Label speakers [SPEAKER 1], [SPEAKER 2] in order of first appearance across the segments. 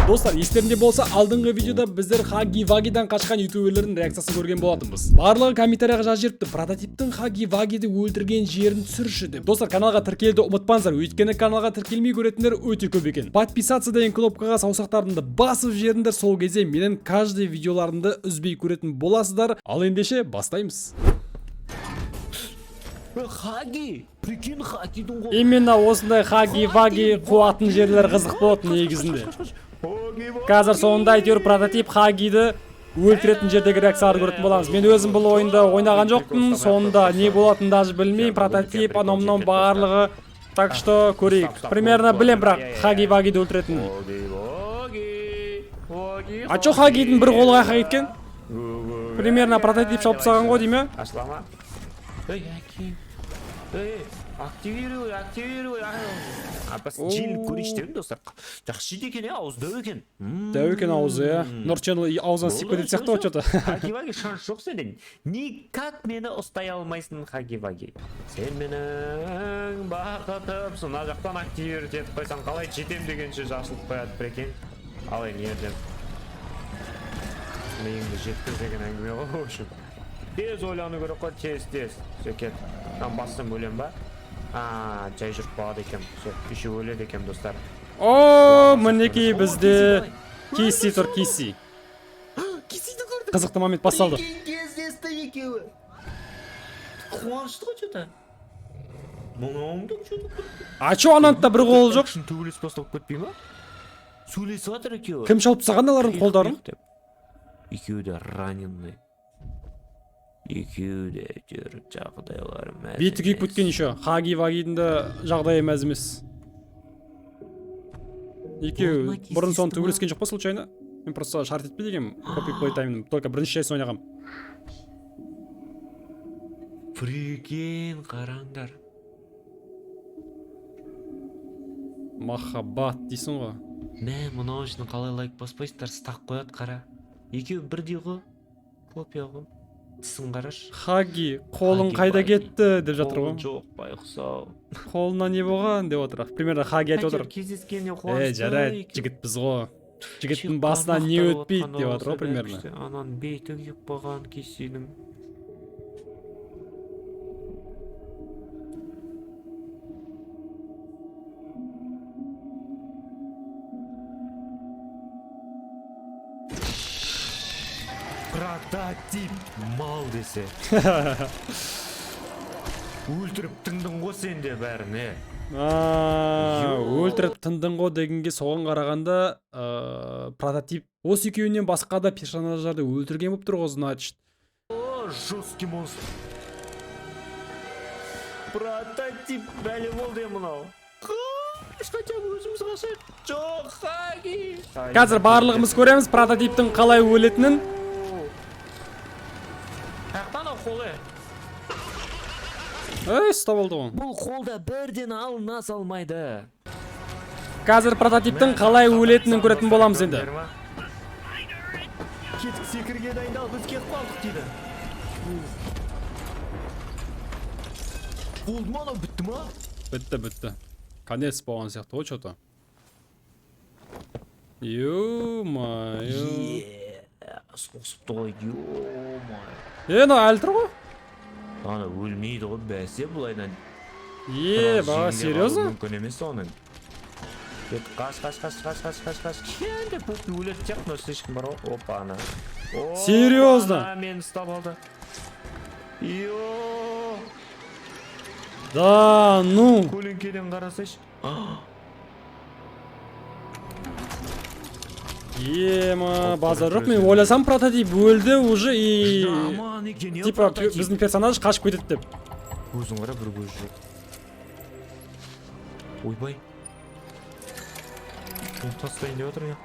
[SPEAKER 1] Достар, естерінде болса, алдыңғы видеода біздер Хаги Вагидан қашқан ютуберлердің реакциясын көрген болатынбыз. Барлығы комментарияға жазып жіберіпті, прототиптің Хаги Вагиді өлтірген жерін түсірші деп. Достар, каналға тіркелуді ұмытпаңыздар, өйткені каналға тіркелмей көретіндер өте көп екен. Подписаться деген кнопкаға саусақтарыңды басып жіберіңдер, сол кезде менің каждый видеоларымды үзбей көретін боласыздар. Ал ендеше бастаймыз.
[SPEAKER 2] Хаги, прикинь, Хагидің ғой.
[SPEAKER 1] Именно осындай Хаги Ваги қуатын жерлер қызық болады негізінде. Қазір соңында әйтеуір прототип Хагиді өлтіретін жердегі реакцияларды көретін боламыз. Мен өзім бұл ойында ойнаған жоқпын, соңында не болатынын даже білмеймін. Прототип анау барлығы. Так что көрейік. Примерно білем, бірақ Хаги Вагиді өлтіретін. А чо Хагидің бір қолға қақ еткен? Примерно прототип шалып тастаған ғой дейме?
[SPEAKER 2] Ашлама. Активируй. Жел көріштен достар. Жақсы екен, ауыз дәу екен.
[SPEAKER 1] Дәу екен ауызы, иә. Нұрчан аузынан сип кететін сияқты ғой что-то.
[SPEAKER 2] Хаги Ваги шанс жоқ сенен. Никак мені ұстай алмайсың, Хаги Ваги. Сен менің бақытымсың. Мына жақтан активировать етіп қойсаң, қалай жетем дегенше жасылып қояды прекен. Ал енді ерден. Миыңды жеткіз деген әңгіме ғой үшін. Тез ойлану керек қой, тез. Сөкет. Там бассам өлем ба? Жай жүріп бағады екем. Үші өледі екем, достар.
[SPEAKER 1] О, мінекей бізде Киси тұр, Киси.
[SPEAKER 2] Кисиді көрдім.
[SPEAKER 1] Қызықты момент басталды.
[SPEAKER 2] Кездесті екеуі. Қуанышты ғой что-то. Мұңауымды что-то көрді.
[SPEAKER 1] А чо анантта бір қол жоқ?
[SPEAKER 2] Төбелес бастап кетпей ма? Сөйлесіп жатыр екеуі.
[SPEAKER 1] Кім шалып тастаған алардың қолдарын?
[SPEAKER 2] Екеуі де раненый. Екеуі де жүр жағдайлары мәз.
[SPEAKER 1] Беті күйіп өткен еще. Хаги Вагидің да жағдайы мәз емес. Екеуі бұрын соны төбелескен жоқ па случайно? Мен просто шарт етпей дегенмін. Копи плейтаймын. Только бірінші жайсын ойнағам.
[SPEAKER 2] Прикинь, қараңдар.
[SPEAKER 1] Махаббат дейсің ғой.
[SPEAKER 2] Мә, мұнау үшін қалай лайк баспайсыздар, стақ қояды қара. Екеуі бірдей ғой. Копия ғой. Тісін қараш.
[SPEAKER 1] Хаги, қолың қайда кетті деп жатыр ғой.
[SPEAKER 2] Қолын жоқ, байқұсау.
[SPEAKER 1] Қолына не болған деп отыр. Примерно Хаги айтып отыр.
[SPEAKER 2] Кездескенде қуанышты.
[SPEAKER 1] Жарайды, жігітпіз ғой. Жігіттің басынан не өтпейді деп отыр ғой примерно.
[SPEAKER 2] Анан бейті күйіп қойған Кисидің. Прототип мал десе. Өлтіріп тыңдың ғой сен де бәріне.
[SPEAKER 1] Өлтіріп тыңдың ғой дегенге соған қарағанда прототип осы екеуінен басқа да персонаждарды өлтірген болып тұр ғой, значит.
[SPEAKER 2] О, жесткий монстр. Прототип бәле болды мынау. Хотя бы өзіміз қашайық. Жоқ, Хаги.
[SPEAKER 1] Қазір барлығымыз көреміз прототиптің қалай өлетінін.
[SPEAKER 2] Тақтан ау қолы.
[SPEAKER 1] Ұстап алды ғой.
[SPEAKER 2] Бұл қолда бірден алына салмайды.
[SPEAKER 1] Қазір прототиптің қалай өлетінін көретін боламыз енді.
[SPEAKER 2] Кетік секірге дайындал, біз кетіп қалдық дейді. Болды ма, анау бітті ма?
[SPEAKER 1] Бітті. Конец болған сияқты ғой что-то. Ё-майо.
[SPEAKER 2] Соғысыпты ғой, ё-майо.
[SPEAKER 1] Мынау әлі тұр ғой?
[SPEAKER 2] Ана өлмейді ғой, бәсе бұлайнан.
[SPEAKER 1] Баға, серьезно?
[SPEAKER 2] Мүмкін емес оның. Қаш. Кенде көпті өледі тек, но слишком бар ғой. Опа, ана.
[SPEAKER 1] Серьезно?
[SPEAKER 2] Ана мені ұстап алды. Йо.
[SPEAKER 1] Да, ну.
[SPEAKER 2] Көлеңкеден қарасайшы.
[SPEAKER 1] Базар жоқ, мен ойласам прототип өлді уже и... Типа, біздің персонаж қашып кетеді деп.
[SPEAKER 2] Көзін қара, бір көз жоқ. Ойбай. Тастайын деп отыр я.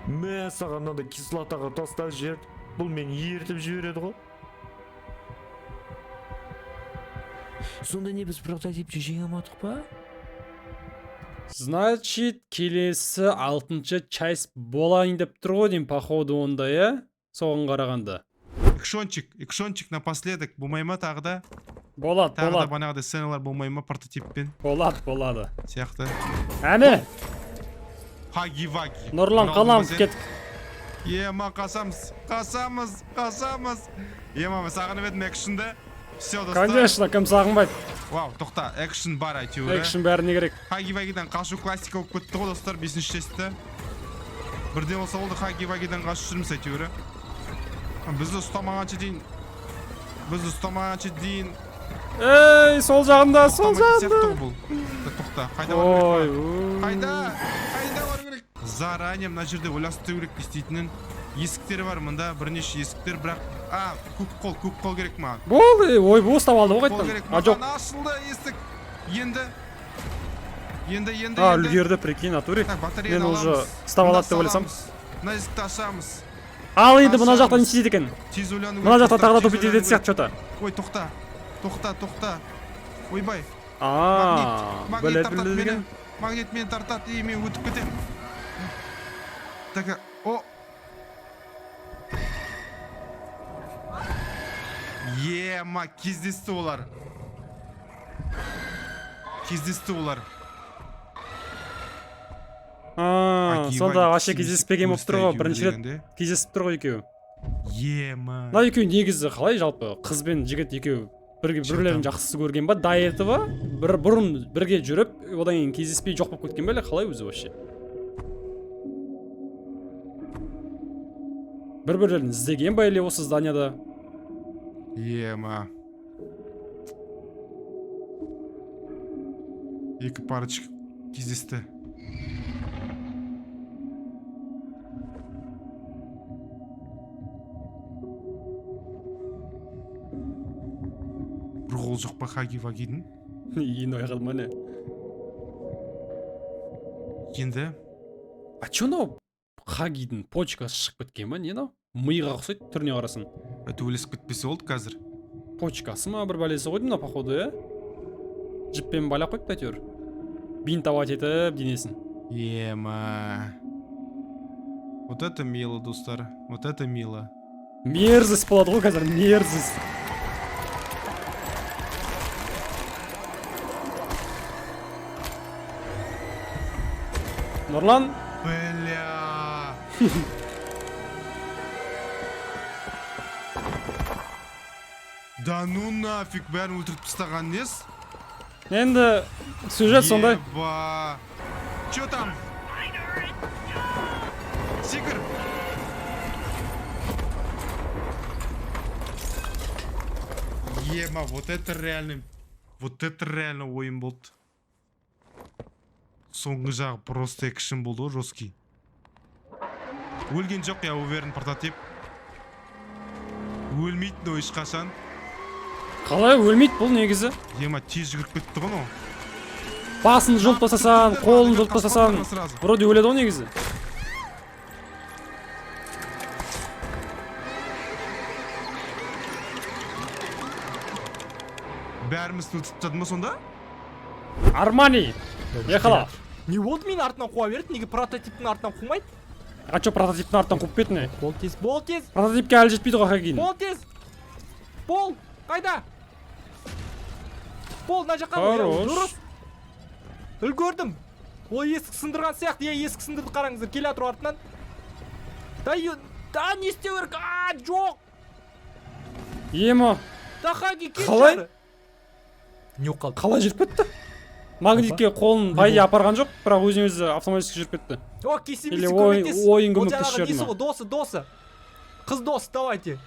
[SPEAKER 2] Мә, саған да кислотаға тастап жіберді. Бұл мені ертіп жібереді ғой. Сонда не біз прототипті жеңе алмадық па?
[SPEAKER 1] Значит, келесі 6-шы часть болайын деп тұр ғой деймін, походу онда, я? Соған қарағанда.
[SPEAKER 3] Экшончик напоследок болмай ма тағы да?
[SPEAKER 1] Болады.
[SPEAKER 3] Тағы да банағыдай сценалар болмай ма прототиппен?
[SPEAKER 1] Болады.
[SPEAKER 3] Сияқты.
[SPEAKER 1] Әне!
[SPEAKER 3] Хаги Ваги.
[SPEAKER 1] Нұрлан қаламыз кеттік.
[SPEAKER 3] Ема қасамыз. Ема мен сағынып едім экшнді. Все, достар.
[SPEAKER 1] Конечно, кім сағынбайды.
[SPEAKER 3] Вау, тоқта, экшн бар әйтеуір.
[SPEAKER 1] Экшн бәріне керек.
[SPEAKER 3] Хаги Вагидан қашу классика болып кетті ғой, достар, 5-ші тесті. Бірден болса болды Хаги Вагидан қашу жүрміз әйтеуір. Бізді ұстамағанша дейін.
[SPEAKER 1] Ей, сол жағында.
[SPEAKER 3] Тоқта, қайда бару керек?
[SPEAKER 1] Ой.
[SPEAKER 3] Қайда бару керек? Заранее мына жерде ойластыру керек істейтінін. Есіктері бар мында, бірнеше есіктер, бірақ көк қол керек маған.
[SPEAKER 1] Болды, ой, бұл ұстап алды ғой
[SPEAKER 3] Қол
[SPEAKER 1] қайттан.
[SPEAKER 3] керек
[SPEAKER 1] Жоқ.
[SPEAKER 3] маған, ашылды есік. Енді.
[SPEAKER 1] Үлгерді, прикинь, натуре.
[SPEAKER 3] Так, батареяны
[SPEAKER 1] Мен уже
[SPEAKER 3] аламыз.
[SPEAKER 1] ұстап алады деп ойласам.
[SPEAKER 3] Мына есікті ашамыз.
[SPEAKER 1] Ал енді мына жақтан не істейді екен?
[SPEAKER 3] Тез ойлану керек.
[SPEAKER 1] Мына жақта
[SPEAKER 3] достар,
[SPEAKER 1] тағы да
[SPEAKER 3] тез
[SPEAKER 1] тупить
[SPEAKER 3] ойлану
[SPEAKER 1] ететін сияқты
[SPEAKER 3] керек.
[SPEAKER 1] что-то.
[SPEAKER 3] Ой, тоқта. Ойбай.
[SPEAKER 1] Біледі деген.
[SPEAKER 3] Магнит мені тартады, и мен өтіп кетем. Так, Ема, кездесті олар.
[SPEAKER 1] Сонда вообще кездеспеген болып тұр ғой, бірінші рет кездесіп тұр ғой екеуі.
[SPEAKER 3] Ема.
[SPEAKER 1] Мына екеуі негізі қалай жалпы қыз бен жігіт екеуі бірлерін жақсы көрген ба, до этого бұрын бірге жүріп, одан кейін кездеспей жоқ болып кеткен бе, қалай өзі вообще? Бір-бірлерін іздеген ба, или осы зданияда?
[SPEAKER 3] Ема. Екі парочка кездесті. Бір қол жоқ па Хаги Вагидің?
[SPEAKER 1] Енді ойғалма не?
[SPEAKER 3] Енді?
[SPEAKER 1] А че мынау Хагидің почкасы шығып кеткен ба, не мынау? Миға ұқсайды, түріне қарасын.
[SPEAKER 3] Төбелесіп кетпесе болды қазір.
[SPEAKER 1] Почкасы ма бір бәлесі қойды мына походу, жіппен байлап қойыпты әйтеуір. Бинтовать етіп денесін.
[SPEAKER 3] Ема. Вот это мило, достар. Вот это мило.
[SPEAKER 1] Мерзость болады ғой қазір, мерзость. Нұрлан?
[SPEAKER 3] Бля. Да ну нафиг, бәрін өлтіріп тастаған нес?
[SPEAKER 1] Енді сюжет сондай.
[SPEAKER 3] Еба. Чё там? Секір. Ема, вот это реально ойын болды. Соңғы жағы просто экшен болды ғой, жесткий. Өлген жоқ, я уверен, прототип. Өлмейтін ой ешқашан.
[SPEAKER 1] Қалай өлмейді бұл негізі?
[SPEAKER 3] Ема, тез жүгіріп кетті ғой, ну.
[SPEAKER 1] Басын жұлып тастасаң, қолын жұлып тастасаң, вроде өледі ғой негізі.
[SPEAKER 3] Бәріміз өтіп тастады ма сонда?
[SPEAKER 1] Армани! Ехала!
[SPEAKER 4] Не болды менің артынан қуа берді, неге прототиптің артынан қумайды?
[SPEAKER 1] А чо прототиптің артынан қуып кетіне?
[SPEAKER 4] Бол тез, бол тез,
[SPEAKER 1] Прототипке әлі жетпейді ғой Хагидің.
[SPEAKER 4] бол тез! Бол, қайда? Бол, мына жаққа
[SPEAKER 1] Хорош.
[SPEAKER 4] дұрыс. Үлгердім. Ол есік сындырған сияқты, есік сындырды, қараңыздар, келе жатыр артынан. Да, не істеу керек? Жоқ.
[SPEAKER 1] Ема,
[SPEAKER 4] Да, Хаги, кел
[SPEAKER 1] Қалай?
[SPEAKER 4] жары. Не қалды?
[SPEAKER 1] қалай жүріп кетті? Магнитке қолын байде апарған жоқ, бірақ өзіне өзі автоматически жүріп кетті.
[SPEAKER 4] О, кесемесі
[SPEAKER 1] Или
[SPEAKER 4] көмектес.
[SPEAKER 1] ойын
[SPEAKER 4] Ол
[SPEAKER 1] көмектесіп
[SPEAKER 4] жаңағы
[SPEAKER 1] жіберді
[SPEAKER 4] несі
[SPEAKER 1] ма?
[SPEAKER 4] ғой, досы. Қыз досы, давайте.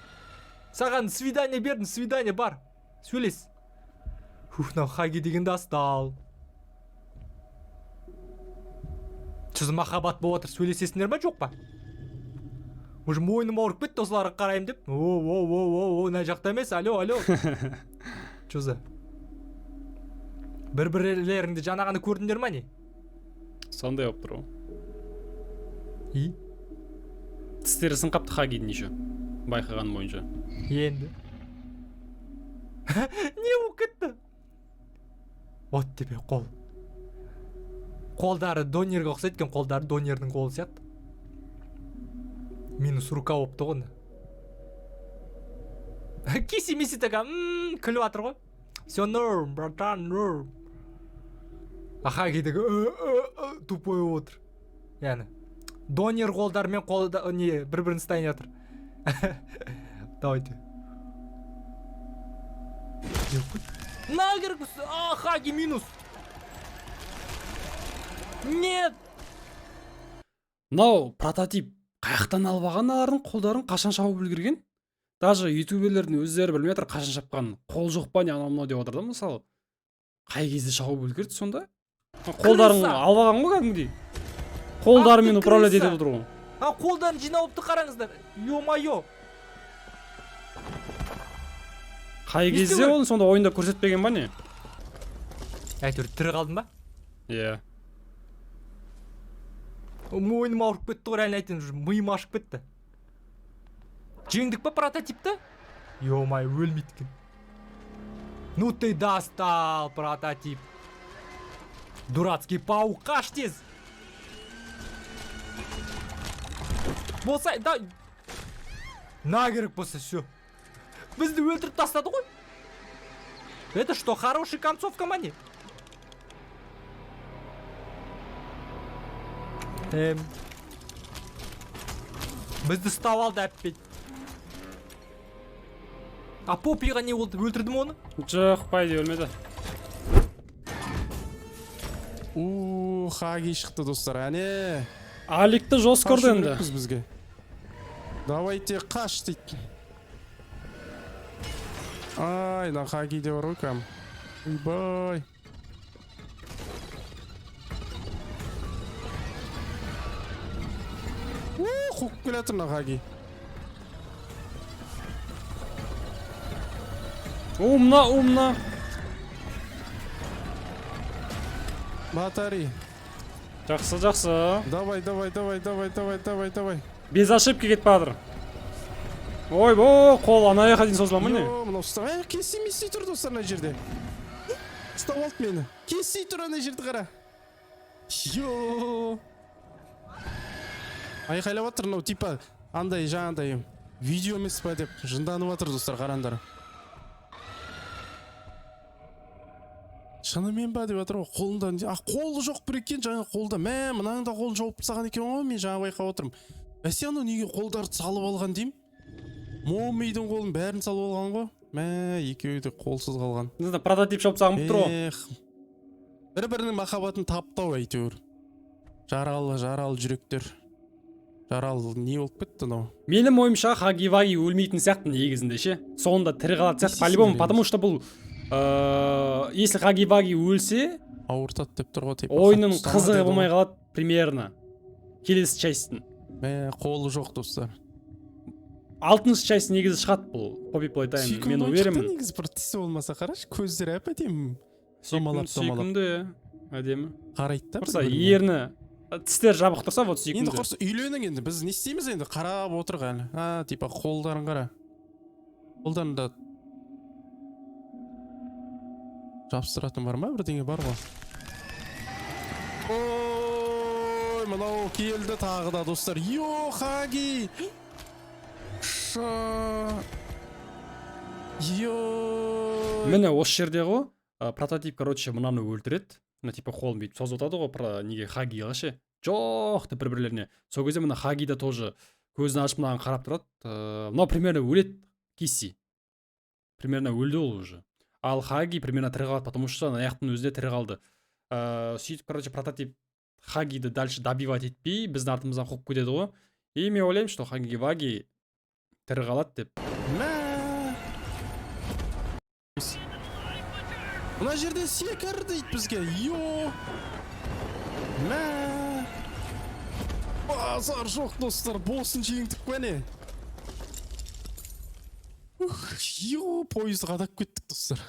[SPEAKER 4] Саған свидание бердім, свидание бар. Сөйлес. Мынау Хаги дегенді астал. Сіз махаббат болып отыр, сөйлесесіңдер ма жоқ па? Уже мойным ауырып кетті осыларға қараймын деп. Мына жақта емес, алло. Чо за? Бір-бірлеріңді жанағаны көрдіңдер ма не?
[SPEAKER 1] Сондай болып тұр ғой.
[SPEAKER 4] И?
[SPEAKER 1] Тістері сынқапты Хагидің еще. Байқаған бойынша.
[SPEAKER 4] Енді. Не болып кетті? Вот тебе қол. Қолдары донерге ұқсайды екен, қолдары донердің қолы сияқты. Минус рука болыпты ғой. Кесемесі така, күліп атыр ғой. Все норм, братан, норм. А Хагидегі тупой отыр. яғни донер қолдармен қолда не бір-бірін ұстайын жатыр. Давайте. На керек. Хаги минус. Нет.
[SPEAKER 1] Мынау прототип қаяқтан алып алғандардың қолдарын қашан шауып үлгерген? Даже ютуберлердің өздері білмей жатыр қашан шапқанын. Қол жоқ па не анау мынау деп отыр да мысалы. Қай кезде шауып үлгерді сонда? Қолдарын алып алған ғой кәдімгідей. Қолдарымен
[SPEAKER 4] Ах ты
[SPEAKER 1] управлять
[SPEAKER 4] крыса.
[SPEAKER 1] етіп отыр ғой.
[SPEAKER 4] Қолдарын жиналыпты қараңыздар. Ё-моё.
[SPEAKER 1] Қай
[SPEAKER 4] Не
[SPEAKER 1] кезде
[SPEAKER 4] істеу керек?
[SPEAKER 1] оны сонда ойында көрсетпеген ба не?
[SPEAKER 4] Әйтеуір тірі қалдың ба?
[SPEAKER 1] Иә.
[SPEAKER 4] Мойным ауырып кетті ғой, реально айтайын, уже миым ашып кетті. Жеңдік па прототипті? Ё-моё, өлмейді екен. Ну ты достал, прототип. Дурацкий паук, қаш тез. Болса, да. На керек болса, все. Бізді өлтіріп тастады ғой. Это что, хороший концовка ма не? Бізді ұстап алды әппет. А попиға не болды? Өлтірді ме оны?
[SPEAKER 1] Жоқ, пайда өлмеді.
[SPEAKER 3] Хаги шықты достар, әне.
[SPEAKER 1] Аликті жос көрді енді.
[SPEAKER 3] Бізге. Давайте қаш дейді. Ай, на Хаги де бар ғой кәм. Ойбай. Қуып келатыр на Хаги.
[SPEAKER 1] Умна.
[SPEAKER 3] Батари.
[SPEAKER 1] Жақсы.
[SPEAKER 3] Давай.
[SPEAKER 1] Без ошибки кетіп бардыр. Ойбой, қол ана жаққа дейін созыла ма не?
[SPEAKER 3] Мынау ұстап, кестей тұр достар ана жерде. Ұстап алды мені. Кестей тұр ана жерді қара. Айқайлап жатыр мынау типа андай жаңағыдай видео емес па деп жынданып жатыр достар, қараңдар. Шынымен ба деп жатыр ғой, қолында қолы жоқ бір екен, жаңа қолда мынаның да қолын жауып тастаған екен ғой, мен жаңа байқап отырмын. Бәсе анау неге қолдарды салып алған деймін? Момидің қолын бәрін салып алған ғой. Екеуі де қолсыз қалған.
[SPEAKER 1] Прототип шауып сағын бұт тұр ғой.
[SPEAKER 3] Бір-бірінің махаббатын таптау әйтеуір. Жаралы жүректер. Жаралы не болып кетті мынау?
[SPEAKER 1] Менің ойымша Хаги-Ваги өлмейтін сияқты негізінде ше. Соңында тірі қалады сияқты по-любому, потому что бұл если Хаги-Ваги өлсе,
[SPEAKER 3] ауыртады деп тұр ғой.
[SPEAKER 1] ойынның қызығы болмай қалады примерно. Келесі частьтің.
[SPEAKER 3] Қолы жоқ достар.
[SPEAKER 1] 6-шы часть негізі шығады бұл Poppy Playtime, мен уверенмін.
[SPEAKER 3] Негізі бір тісі болмаса қарашы, көздері әп-әдемі.
[SPEAKER 1] Сүйкімді, әдемі.
[SPEAKER 3] Қарайды да.
[SPEAKER 1] Құрса ерні, тістер жабық тұрса, вот сүйкімді.
[SPEAKER 3] Енді құрса үйленің енді, біз не істейміз енді, қарап отырық әлі. Типа қолдарын қара. Қолдарын да жапсыратын бар ма? Бірдеңе бар ғой. Ой, мынау келді тағы да достар. Хаги!
[SPEAKER 1] Міне осы жерде ғой, прототип, короче, мынаны өлтіреді. Мына типа қолын бейтіп созып отады ғой, неге Хагиға ше. Жоқ деп бір-бірлеріне. Сол кезде мына Хаги да тоже көзін ашып мынаған қарап тұрады. Мынау примерно өледі Кисси. Примерно өлді ол уже. Ал Хаги примерно тірі қалады, потому что аяқтың өзінде тірі қалды. Сөйтіп, короче, прототип Хагиді дальше добивать етпей, біздің артымыздан қуып кетеді ғой. И мен ойлаймын, что Хаги-Ваги тірі қалады деп.
[SPEAKER 3] Мына жерде секір дейді бізге. Базар жоқ достар, босын жеңдік көне. Пойызды қадап кеттік достар.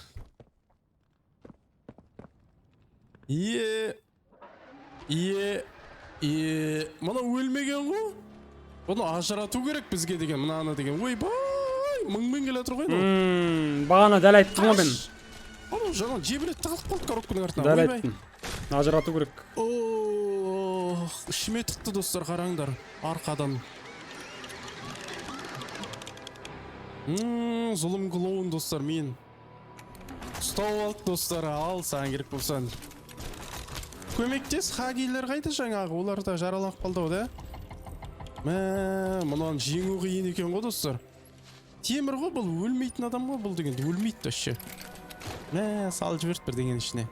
[SPEAKER 3] Мұна өлмеген ғой? Бұны ажырату керек бізге деген, мұнаны деген. Ойбай, мың келетір ғой.
[SPEAKER 1] Бағана дәл айттым ғой мен.
[SPEAKER 3] Ана жаңа жебіретті қалып қалды коробканың артына.
[SPEAKER 1] Дәл айттым. Ажырату керек.
[SPEAKER 3] Ішіме тықты достар, қараңдар. Арқадан. Зұлым клоун достар, мен. Ұстау алды достар, ал саған керек болсан. көмектес, хагилер қайда жаңағы, олар да жараланып қалды ғой да. Мұнан жеңу қиын екен ғой достар. Темір ғой бұл, өлмейтін адам ғой бұл дегенде, өлмейді вообще. Салып жіберді бір деген ішіне.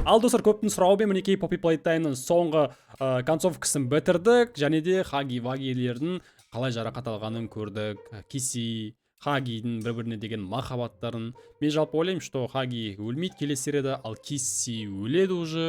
[SPEAKER 1] Ал достар, көптің сұрауымен мінекей Poppy Playtime'ның соңғы концовкасын бітірдік, және де Хаги Вагилердің қалай жарақат алғанын көрдік. Киси, Хагидің бір-біріне деген махаббаттарын. Мен жалпы ойлаймын, что Хаги өлмейді келесі серияда, ал Киси өледі уже.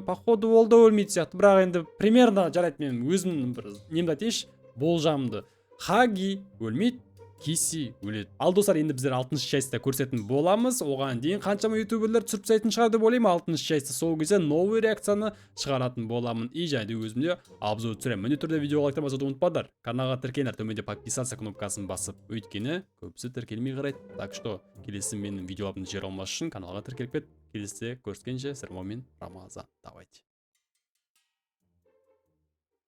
[SPEAKER 1] Походу ол да өлмейді сияқты, бірақ енді примерно жарайды, мен өзімнің бір немді айтайыншы, болжамды. Хаги өлмейді, Киси өледі. Ал достар, енді біздер 6-шы частьта көрсетін боламыз. Оған дейін қаншама ютуберлер түсіріп тастайтын шығар деп ойлаймын. 6-шы частьта сол кезде новый реакцияны шығаратын боламын. И және де өзімде обзор түсіремін. Міндетті түрде видеоға лайктар басуды ұмытпаңдар. Каналға тіркеліңдер, төменде подписаться кнопкасын басып, өйткені көбісі тіркелмей қарайды. Так что келесі менің видеоларымды жер алмас үшін каналға тіркеліп кет. Келесі көріскенше сәлем, Рамазан. Давайте.